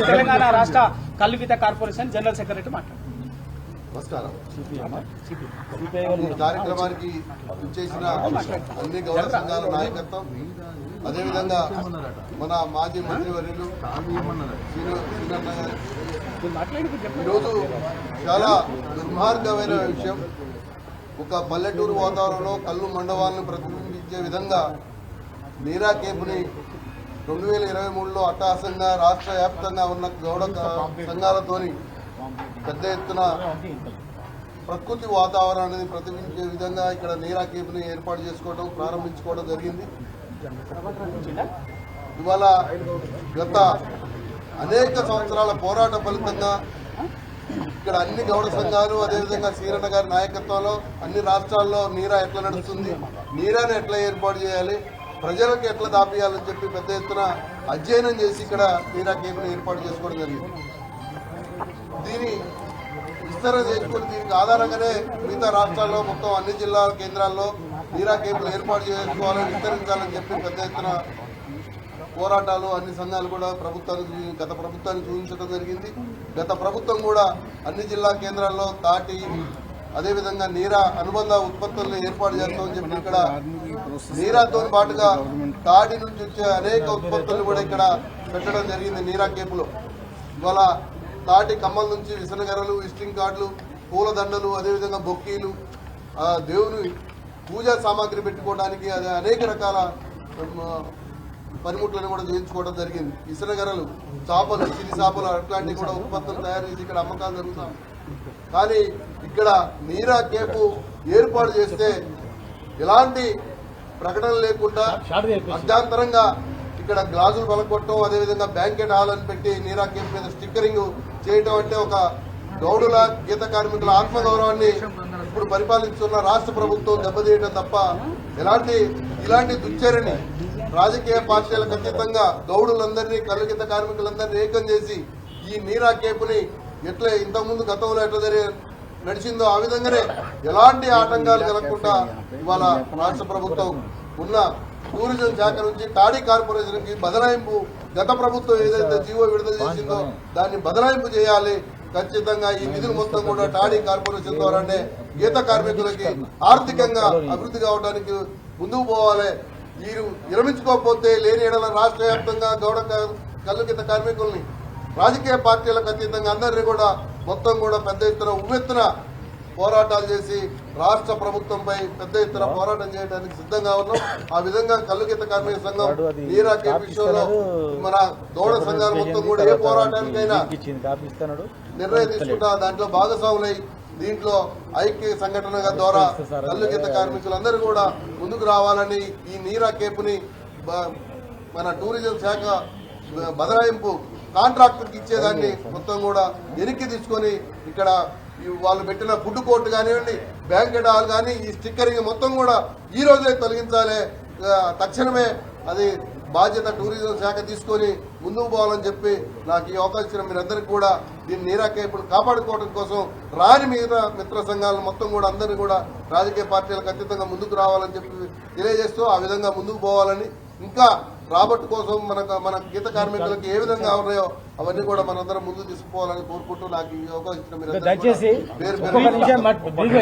తెలంగాణ రాష్ట్ర కల్లుగీత corporation general secretary మాట్లాడారు. నమస్కారం. ఈ కార్యక్రమానికి చేసిన అన్ని గౌరవ సంఘాల నాయకత్వం, అదేవిధంగా మన మాజీ మంత్రివర్యులు ఈరోజు చాలా దుర్మార్గమైన విషయం. ఒక పల్లెటూరు వాతావరణంలో కల్లు మండవాలను ప్రతిబింబించే విధంగా నీరా కేపుని 2023లో అట్టహాసంగా రాష్ట్ర వ్యాప్తంగా ఉన్న గౌడ సంఘాలతోని పెద్ద ఎత్తున ప్రకృతి వాతావరణాన్ని ప్రతిబింబించే విధంగా ఇక్కడ నీరా కేపుని ఏర్పాటు చేసుకోవడం ప్రారంభించుకోవడం జరిగింది. ఇవాళ గత అనేక సంవత్సరాల పోరాట ఫలితంగా ఇక్కడ అన్ని గౌడ సంఘాలు, అదేవిధంగా సీరన్న గారి నాయకత్వంలో అన్ని రాష్ట్రాల్లో నీరా ఎట్లా నడుస్తుంది, నీరాని ఎట్లా ఏర్పాటు చేయాలి, ప్రజలకు ఎట్లా దాపియాలని చెప్పి పెద్ద ఎత్తున అధ్యయనం చేసి ఇక్కడ నీరా కేపుని ఏర్పాటు చేసుకోవడం జరిగింది. దీని విస్తరణ చేసుకుని దీనికి ఆధారంగానే మిగతా రాష్ట్రాల్లో మొత్తం అన్ని జిల్లా కేంద్రాల్లో నీరా కేపులు ఏర్పాటు చేసుకోవాలని, విస్తరించాలని చెప్పి పెద్ద ఎత్తున పోరాటాలు అన్ని సంఘాలు కూడా గత ప్రభుత్వాన్ని చూపించడం జరిగింది. గత ప్రభుత్వం కూడా అన్ని జిల్లా కేంద్రాల్లో తాటి, అదేవిధంగా నీరా అనుబంధ ఉత్పత్తులను ఏర్పాటు చేస్తామని చెప్పి ఇక్కడ నీరాతో పాటుగా తాటి నుంచి వచ్చే అనేక ఉత్పత్తులను కూడా ఇక్కడ పెట్టడం జరిగింది నీరా కేపులో. ఇవాళ తాటి కమ్మల నుంచి విసనగరలు, విజిటింగ్ కార్డులు, పూలదండలు, అదేవిధంగా బొక్కీలు, దేవుని పూజా సామాగ్రి పెట్టుకోవడానికి అదే అనేక రకాల పనిముట్లను కూడా చేయించుకోవడం జరిగింది. విసనగరలు, చేపలు, చిలి చేపలు అట్లాంటివి కూడా ఉత్పత్తులు తయారు చేసి ఇక్కడ అమ్మకాలు జరుగుతాయి. కానీ ఇక్కడ నీరా కేపు ఏర్పాటు చేస్తే ఎలాంటి ప్రకటన లేకుండా అర్ధాంతరంగా ఇక్కడ గ్లాసులు పలకొట్టడం, అదేవిధంగా బ్యాంకెట్ హాల్ అని పెట్టి నీరా కేపు మీద స్టిక్కరింగ్ చేయటం అంటే ఒక గౌడుల గీత కార్మికుల ఆత్మగౌరవాన్ని ఇప్పుడు పరిపాలిస్తున్న రాష్ట్ర ప్రభుత్వం దెబ్బతీయటం తప్ప ఇలాంటి దుశ్చర్యని రాజకీయ పార్టీలకు అతీతంగా గౌడులందరినీ, కల్లు గీత కార్మికులందరినీ ఏకం చేసి ఈ నీరా కేపుని ఎట్లా ఇంతకుముందు గతంలో ఎట్లా నడిచిందో ఆ విధంగానే ఎలాంటి ఆటంకాలు కలగకుండా ఇవాళ రాష్ట్ర ప్రభుత్వం ఉన్న టూరిజం శాఖ నుంచి తాడీ కార్పొరేషన్ కి బదలాయింపు, గత ప్రభుత్వం ఏదైతే జీవో విడుదల చేసిందో దాన్ని బదలాయింపు చేయాలి. ఖచ్చితంగా ఈ నిధులు మొత్తం కూడా టాడీ కార్పొరేషన్ ద్వారానే గీత కార్మికులకి ఆర్థికంగా అభివృద్ధి కావడానికి ముందుకు పోవాలి. వీరు విరమించుకోకపోతే లేని ఏడల రాష్ట్ర వ్యాప్తంగా గౌడ కల్లు గీత కార్మికుల్ని రాజకీయ పార్టీలకు అతీతంగా అందరినీ కూడా మొత్తం కూడా పెద్ద ఎత్తున ఉవ్వెత్తున పోరాటాలు చేసి రాష్ట్ర ప్రభుత్వంపై పెద్ద ఎత్తున పోరాటం చేయడానికి సిద్ధంగా ఉన్నాం. ఆ విధంగా కల్లు గీత కార్మిక సంఘం నీరా కేపు విషయంలో మన గౌడ సంఘాలు మొత్తం కూడా ఏ పోరాటానికైనా నిర్ణయం తీసుకుంటా దాంట్లో భాగస్వాములై దీంట్లో ఐక్య సంఘటన ద్వారా కల్లు గీత కార్మికులందరూ కూడా ముందుకు రావాలని ఈ నీరా కేపుని మన టూరిజం శాఖ బదలాయింపు కాంట్రాక్టర్కి ఇచ్చేదాన్ని మొత్తం కూడా వెనక్కి తీసుకొని ఇక్కడ వాళ్ళు పెట్టిన ఫుడ్ కోర్టు కానివ్వండి, బ్యాంకెట్ హాల్ కానీ ఈ స్టిక్కరింగ్ మొత్తం కూడా ఈ రోజే తొలగించాలి. తక్షణమే అది బాధ్యత టూరిజం శాఖ తీసుకొని ముందుకు పోవాలని చెప్పి నాకు ఈ అవకాశం ఇచ్చిన మీరందరికీ కూడా దీన్ని నీరా కేపును కాపాడుకోవడం కోసం రాని మిగతా మిత్ర సంఘాలను మొత్తం కూడా అందరినీ కూడా రాజకీయ పార్టీలకు అతీతంగా ముందుకు రావాలని చెప్పి తెలియజేస్తూ ఆ విధంగా ముందుకు పోవాలని, ఇంకా రాబట్టు కోసం మన గీత కార్మికులకు ఏ విధంగా ఉన్నాయో అవన్నీ కూడా మనందరం ముందు తీసుకుపోవాలని కోరుకుంటూ నాకు ఈ అవకాశం ఇచ్చిన మీరు